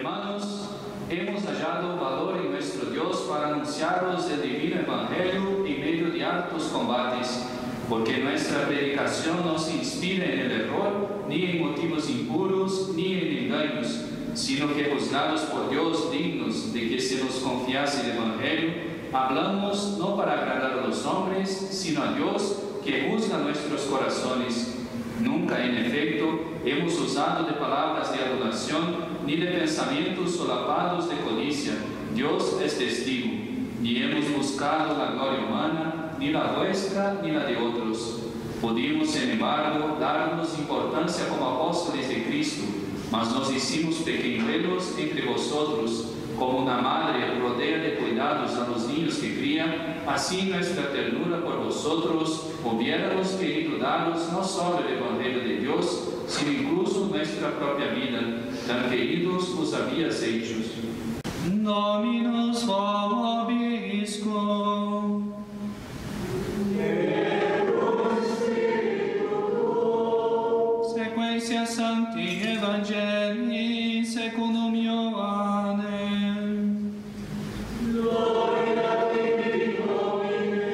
Hermanos, hemos hallado valor en nuestro Dios para anunciaros el divino Evangelio en medio de hartos combates, porque nuestra predicación no se inspira en el error, ni en motivos impuros, ni en engaños, sino que juzgados por Dios dignos de que se nos confiase el Evangelio, hablamos no para agradar a los hombres, sino a Dios que juzga nuestros corazones. Nunca, en efecto, hemos usado de palabras de adulación, ni de pensamientos solapados de codicia. Dios es testigo. Ni hemos buscado la gloria humana, ni la vuestra, ni la de otros. Pudimos, sin embargo, darnos importancia como apóstoles de Cristo, mas nos hicimos pequeñuelos entre vosotros, como una madre rodea de cuidados a los niños que cría, así nuestra ternura por vosotros hubiéramos querido daros no solo el Evangelio de Dios, sino incluso nuestra propia vida, tan queridos os habías hecho. Dominus vobiscum. Sequentia Sancti Evangelii secundum Ioannem. Gloria a te, Domine.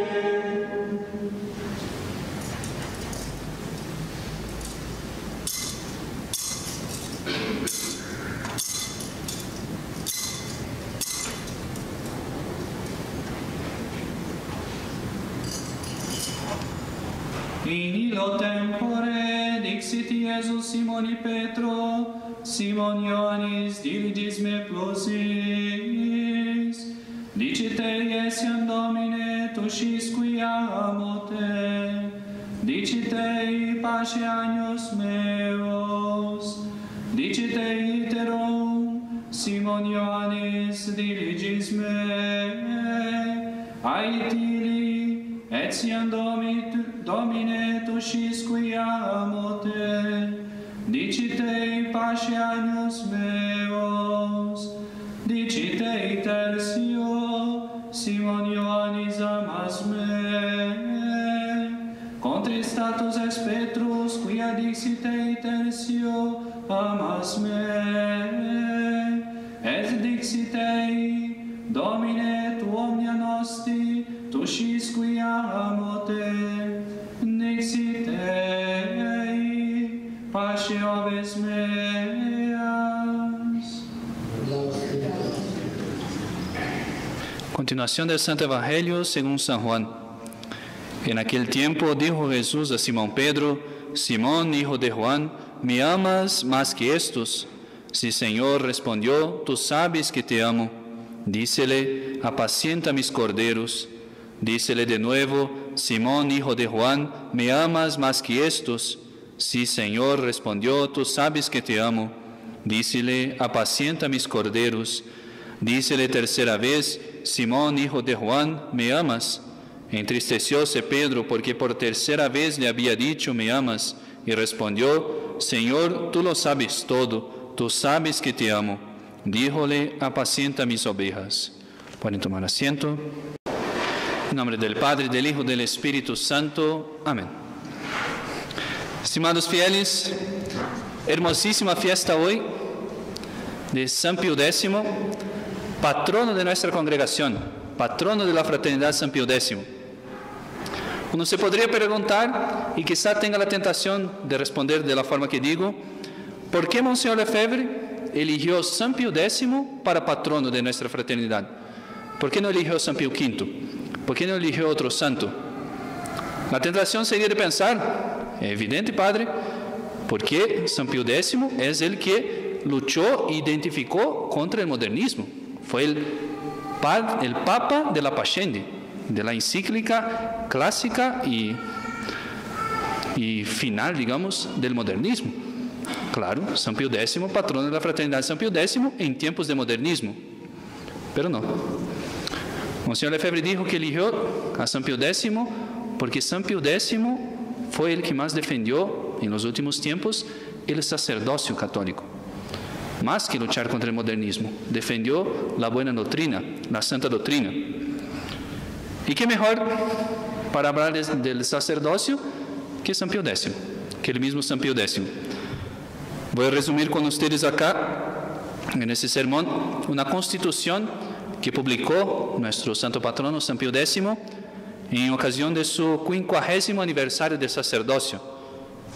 In illo tempore dixit Iesus Simoni Petro, Simon Ioannis diligis me plusis, dicite essiam Domine tuscisque amo te, dicite pace agnus meus, dicite iterum Simon Ioannis diligis me, aetili etiam Domine tuscisque amo te, dicite pace agnus meus, dicite tertio Simon Ioannis amas me, contristatus est Petrus quia dixite tertio amas me, et dixite Domine tu omnia nosti tuscisque amo te, dixite pace oves meas. Continuación del Santo Evangelio según San Juan. En aquel tiempo dijo Jesús a Simón Pedro: Simón, hijo de Juan, ¿me amas más que estos? Sí, Señor, respondió, tú sabes que te amo. Dícele: apacienta mis corderos. Dícele de nuevo: Simón, hijo de Juan, ¿me amas más que estos? Sí, Señor, respondió, tú sabes que te amo. Dícele: apacienta mis corderos. Dícele tercera vez: Simón, hijo de Juan, ¿me amas? Entristecióse Pedro porque por tercera vez le había dicho: ¿me amas? Y respondió: Señor, tú lo sabes todo, tú sabes que te amo. Díjole: apacienta mis ovejas. Pueden tomar asiento. En nombre del Padre, del Hijo, del Espíritu Santo. Amén. Estimados fieles, hermosísima fiesta hoy de San Pío X, patrono de nuestra congregación, patrono de la fraternidad San Pío X. Uno se podría preguntar, y quizá tenga la tentación de responder de la forma que digo, ¿por qué Monseñor Lefebvre eligió San Pío X para patrono de nuestra fraternidad? ¿Por qué no eligió San Pío V? ¿Por qué no eligió otro santo? La tentación sería de pensar, es evidente, Padre, porque San Pío X es el que luchó e identificó contra el modernismo. Fue el Papa de la Pascendi, de la encíclica clásica y final, digamos, del modernismo. Claro, San Pío X, patrono de la fraternidad San Pío X en tiempos de modernismo. Pero no. Monseñor Lefebvre dijo que eligió a San Pío X porque San Pío X fue el que más defendió en los últimos tiempos el sacerdocio católico. Más que luchar contra el modernismo, defendió la buena doctrina, la santa doctrina. ¿Y qué mejor para hablar del sacerdocio que San Pío X, que el mismo San Pío X? Voy a resumir con ustedes acá en ese sermón una constitución que publicó nuestro santo patrono San Pío X en ocasión de su 50º aniversario de sacerdocio.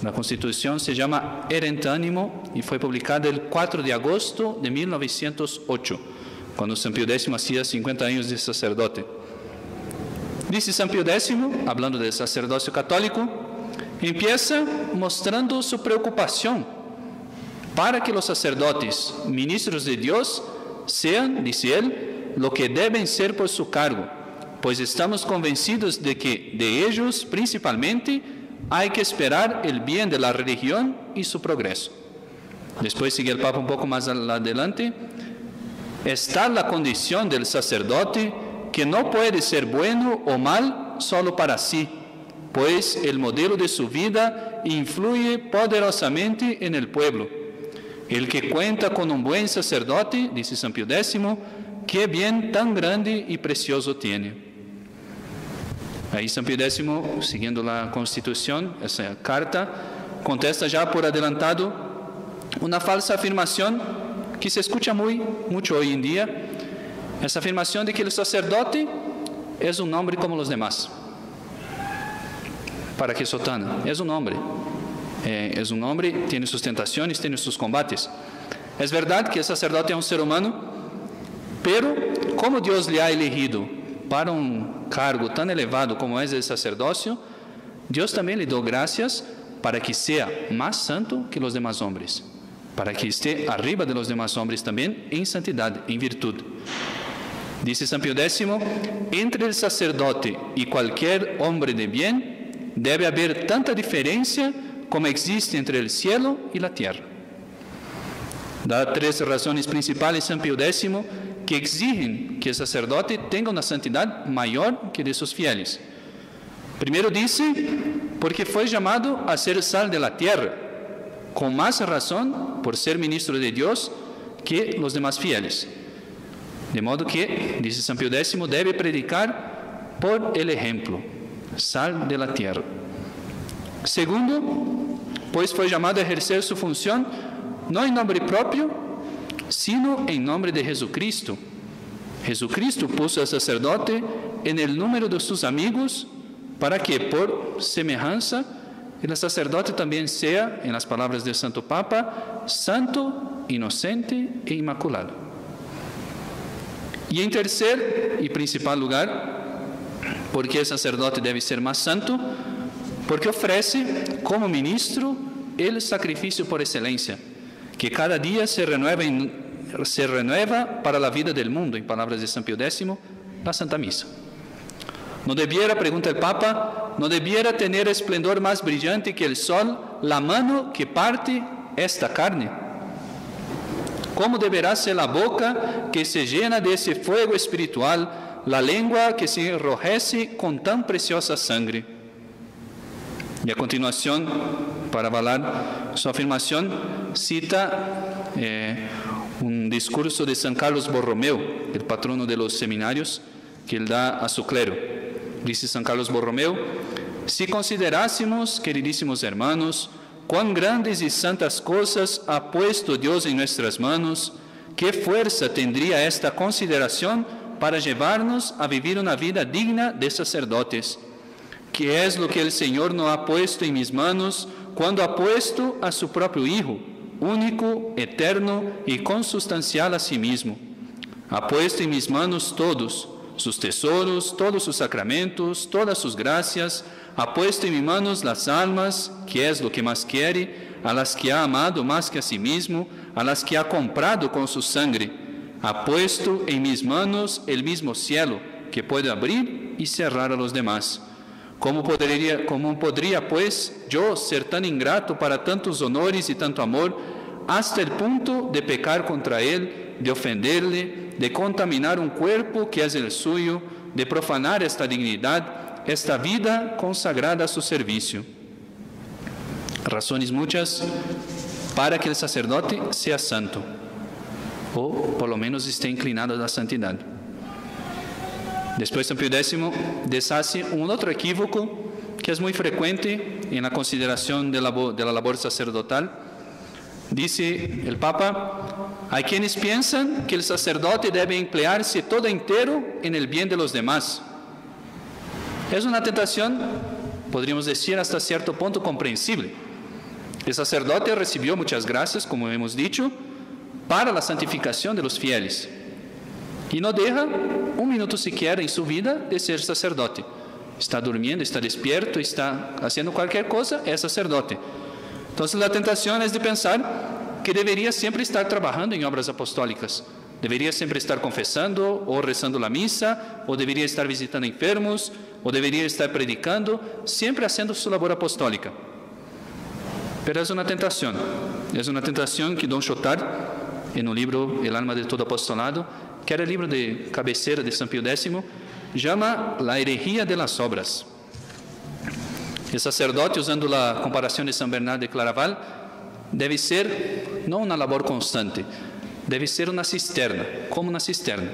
La constitución se llama Erent Animo y fue publicada el 4 de agosto de 1908, cuando San Pío X hacía 50 años de sacerdote. Dice San Pío X, hablando del sacerdocio católico, empieza mostrando su preocupación para que los sacerdotes, ministros de Dios, sean, dice él, lo que deben ser por su cargo, pues estamos convencidos de que de ellos principalmente hay que esperar el bien de la religión y su progreso. Después sigue el Papa un poco más adelante. Está la condición del sacerdote que no puede ser bueno o mal solo para sí, pues el modelo de su vida influye poderosamente en el pueblo. El que cuenta con un buen sacerdote, dice San Pío X, qué bien tan grande y precioso tiene. Ahí San Pío X, siguiendo la Constitución, esa carta, contesta ya por adelantado una falsa afirmación que se escucha mucho hoy en día, esa afirmación de que el sacerdote es un hombre como los demás. ¿Para qué sotana? Es un hombre, tiene sus tentaciones, tiene sus combates. Es verdad que el sacerdote es un ser humano, pero como Dios le ha elegido para un cargo tan elevado como es el sacerdocio, Dios también le dio gracias para que sea más santo que los demás hombres, para que esté arriba de los demás hombres también en santidad, en virtud. Dice San Pío X, entre el sacerdote y cualquier hombre de bien debe haber tanta diferencia como existe entre el cielo y la tierra. Da 3 razones principales San Pío X que exigen que el sacerdote tenga una santidad mayor que de sus fieles. Primero dice, porque fue llamado a ser sal de la tierra, con más razón por ser ministro de Dios que los demás fieles. De modo que, dice San Pío X, debe predicar por el ejemplo, sal de la tierra. Segundo, pues fue llamado a ejercer su función no en nombre propio, sino en nombre de Jesucristo. Jesucristo puso al sacerdote en el número de sus amigos para que, por semejanza, el sacerdote también sea, en las palabras del Santo Papa, santo, inocente e inmaculado. Y en tercer y principal lugar, porque el sacerdote debe ser más santo, porque ofrece como ministro el sacrificio por excelencia, que cada día se renueva para la vida del mundo, en palabras de San Pío X, la Santa Misa. No debiera, pregunta el Papa, no debiera tener esplendor más brillante que el sol la mano que parte esta carne. ¿Cómo deberá ser la boca que se llena de ese fuego espiritual, la lengua que se enrojece con tan preciosa sangre? Y a continuación, para avalar su afirmación, cita un discurso de San Carlos Borromeo, el patrono de los seminarios, que él da a su clero. Dice San Carlos Borromeo: si considerásemos, queridísimos hermanos, cuán grandes y santas cosas ha puesto Dios en nuestras manos, qué fuerza tendría esta consideración para llevarnos a vivir una vida digna de sacerdotes. ¿Qué es lo que el Señor no ha puesto en mis manos cuando ha puesto a su propio Hijo, único, eterno y consustancial a sí mismo? Ha puesto en mis manos todos sus tesoros, todos sus sacramentos, todas sus gracias. Ha puesto en mis manos las almas, que es lo que más quiere, a las que ha amado más que a sí mismo, a las que ha comprado con su sangre. Ha puesto en mis manos el mismo cielo, que puede abrir y cerrar a los demás. ¿Cómo podría, pues, yo ser tan ingrato para tantos honores y tanto amor, hasta el punto de pecar contra Él, de ofenderle, de contaminar un cuerpo que es el suyo, de profanar esta dignidad, esta vida consagrada a su servicio? Razones muchas para que el sacerdote sea santo, o por lo menos esté inclinado a la santidad. Después San Pío X deshace un otro equívoco que es muy frecuente en la consideración de la labor sacerdotal. Dice el Papa: Hay quienes piensan que el sacerdote debe emplearse todo entero en el bien de los demás. Es una tentación, podríamos decir, hasta cierto punto comprensible. El sacerdote recibió muchas gracias, como hemos dicho, para la santificación de los fieles. Y no deja un minuto siquiera en su vida de ser sacerdote. Está durmiendo, está despierto, está haciendo cualquier cosa, es sacerdote. Entonces la tentación es de pensar que debería siempre estar trabajando en obras apostólicas. Debería siempre estar confesando o rezando la misa, o debería estar visitando enfermos, o debería estar predicando, siempre haciendo su labor apostólica. Pero es una tentación que Don Chotard, en un libro, El alma de todo apostolado, que era el libro de cabecera de San Pío X, llama la herejía de las obras. El sacerdote, usando la comparación de San Bernardo de Claraval, debe ser no una labor constante, debe ser una cisterna, como una cisterna,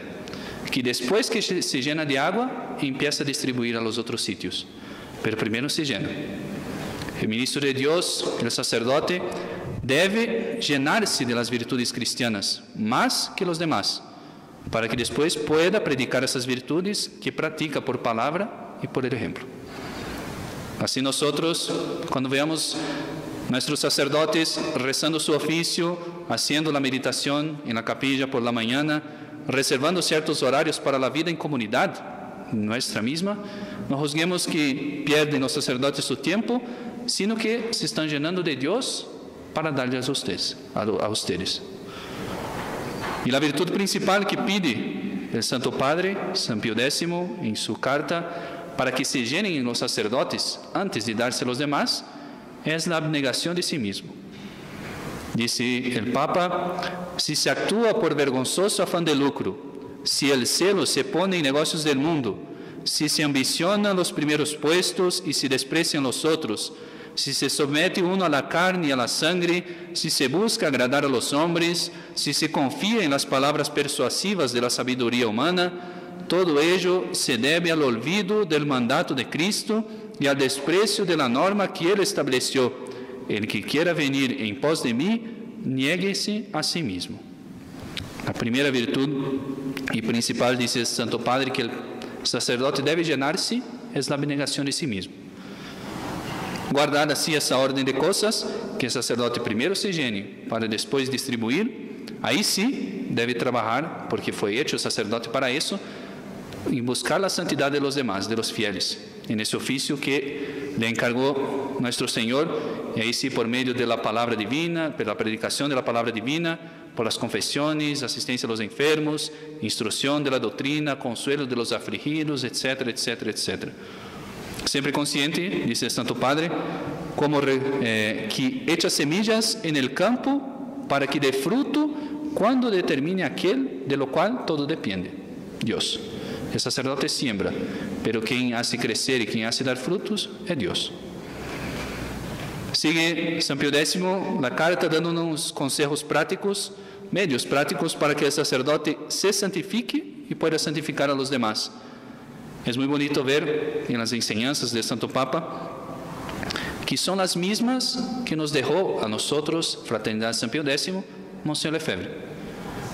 que después que se llena de agua, empieza a distribuir a los otros sitios, pero primero se llena. El ministro de Dios, el sacerdote, debe llenarse de las virtudes cristianas, más que los demás, para que después pueda predicar esas virtudes que practica por palabra y por el ejemplo. Así nosotros, cuando veamos nuestros sacerdotes rezando su oficio, haciendo la meditación en la capilla por la mañana, reservando ciertos horarios para la vida en comunidad nuestra misma, no juzguemos que pierden los sacerdotes su tiempo, sino que se están llenando de Dios para darles a ustedes. Y la virtud principal que pide el Santo Padre, San Pío X, en su carta, para que se llenen los sacerdotes antes de darse a los demás, es la abnegación de sí mismo. Dice el Papa: si se actúa por vergonzoso afán de lucro, si el celo se pone en negocios del mundo, si se ambicionan los primeros puestos y se desprecian los otros, si se somete uno a la carne y a la sangre, si se busca agradar a los hombres, si se confía en las palabras persuasivas de la sabiduría humana, todo ello se debe al olvido del mandato de Cristo y al desprecio de la norma que Él estableció: el que quiera venir en pos de mí, niéguese a sí mismo. La primera virtud y principal, dice el Santo Padre, que el sacerdote debe llenarse, es la abnegación de sí mismo. Guardar así esa orden de cosas, que el sacerdote primero se llene para después distribuir, ahí sí debe trabajar, porque fue hecho el sacerdote para eso, en buscar la santidad de los demás, de los fieles, en ese oficio que le encargó nuestro Señor, y ahí sí por medio de la palabra divina, por la predicación de la palabra divina, por las confesiones, asistencia a los enfermos, instrucción de la doctrina, consuelo de los afligidos, etcétera, etcétera, etcétera. Siempre consciente, dice el Santo Padre, como que echa semillas en el campo para que dé fruto cuando determine aquel de lo cual todo depende, Dios. El sacerdote siembra, pero quien hace crecer y quien hace dar frutos es Dios. Sigue San Pío X la carta dando unos consejos prácticos, medios prácticos para que el sacerdote se santifique y pueda santificar a los demás. Es muy bonito ver en las enseñanzas del Santo Papa que son las mismas que nos dejó a nosotros, Fraternidad San Pío X, Monseñor Lefebvre.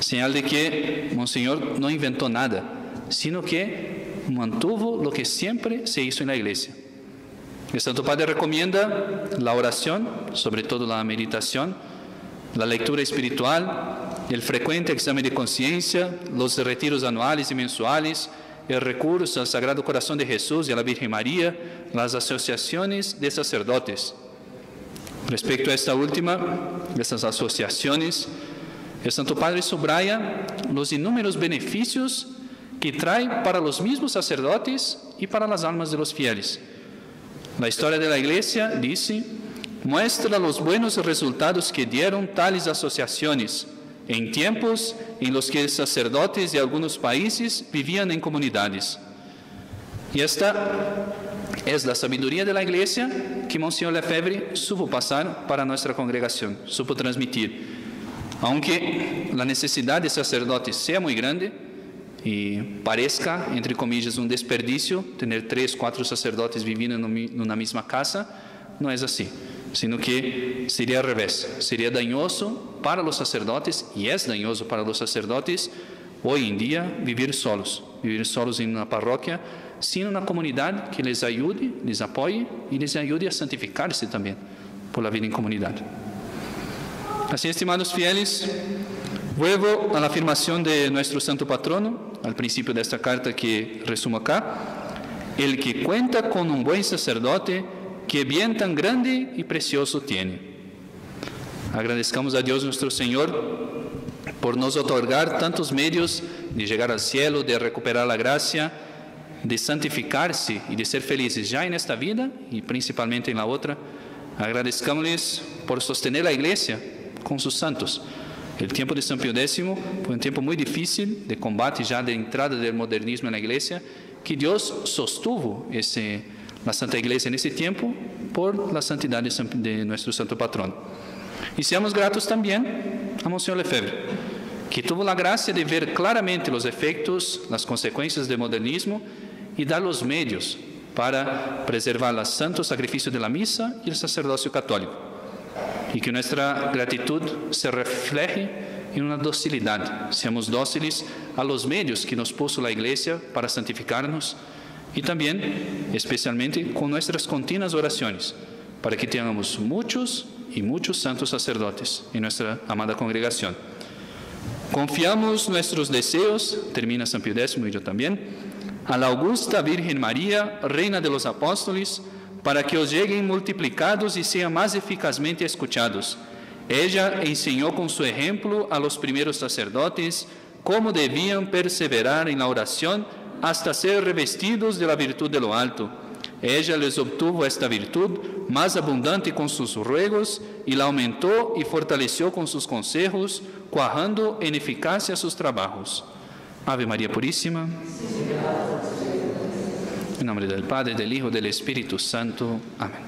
Señal de que Monseñor no inventó nada, sino que mantuvo lo que siempre se hizo en la Iglesia. El Santo Padre recomienda la oración, sobre todo la meditación, la lectura espiritual, el frecuente examen de conciencia, los retiros anuales y mensuales, el recurso al Sagrado Corazón de Jesús y a la Virgen María, las asociaciones de sacerdotes. Respecto a esta última, estas asociaciones, el Santo Padre subraya los inúmeros beneficios que trae para los mismos sacerdotes y para las almas de los fieles. La historia de la Iglesia, dice, muestra los buenos resultados que dieron tales asociaciones en tiempos en los que sacerdotes de algunos países vivían en comunidades. Y esta es la sabiduría de la Iglesia que Monseñor Lefebvre supo pasar para nuestra congregación, supo transmitir. Aunque la necesidad de sacerdotes sea muy grande y parezca, entre comillas, un desperdicio tener 3, 4 sacerdotes viviendo en una misma casa, no es así. sino que sería al revés, sería dañoso para los sacerdotes, y es dañoso para los sacerdotes hoy en día vivir solos en una parroquia, sin una comunidad que les ayude, les apoye y les ayude a santificarse también por la vida en comunidad. Así, estimados fieles, vuelvo a la afirmación de nuestro santo patrono, al principio de esta carta que resumo acá: el que cuenta con un buen sacerdote, que bien tan grande y precioso tiene. Agradezcamos a Dios nuestro Señor por nos otorgar tantos medios de llegar al cielo, de recuperar la gracia, de santificarse y de ser felices ya en esta vida y principalmente en la otra. Agradezcámosles por sostener la Iglesia con sus santos. El tiempo de San Pío X fue un tiempo muy difícil de combate ya de entrada del modernismo en la Iglesia, que Dios sostuvo la Santa Iglesia en ese tiempo por la santidad de nuestro santo patrón. Y seamos gratos también a Monseñor Lefebvre, que tuvo la gracia de ver claramente los efectos, las consecuencias del modernismo y dar los medios para preservar el santo sacrificio de la misa y el sacerdocio católico. Y que nuestra gratitud se refleje en una docilidad. Seamos dóciles a los medios que nos puso la Iglesia para santificarnos, y también, especialmente, con nuestras continuas oraciones, para que tengamos muchos y muchos santos sacerdotes en nuestra amada congregación. Confiamos nuestros deseos, termina San Pío X y yo también, a la augusta Virgen María, Reina de los Apóstoles, para que os lleguen multiplicados y sean más eficazmente escuchados. Ella enseñó con su ejemplo a los primeros sacerdotes cómo debían perseverar en la oración hasta ser revestidos de la virtud de lo alto. Ella les obtuvo esta virtud más abundante con sus ruegos y la aumentó y fortaleció con sus consejos, cuajando en eficacia sus trabajos. Ave María Purísima. En nombre del Padre, del Hijo, del Espíritu Santo. Amén.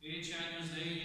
20 años de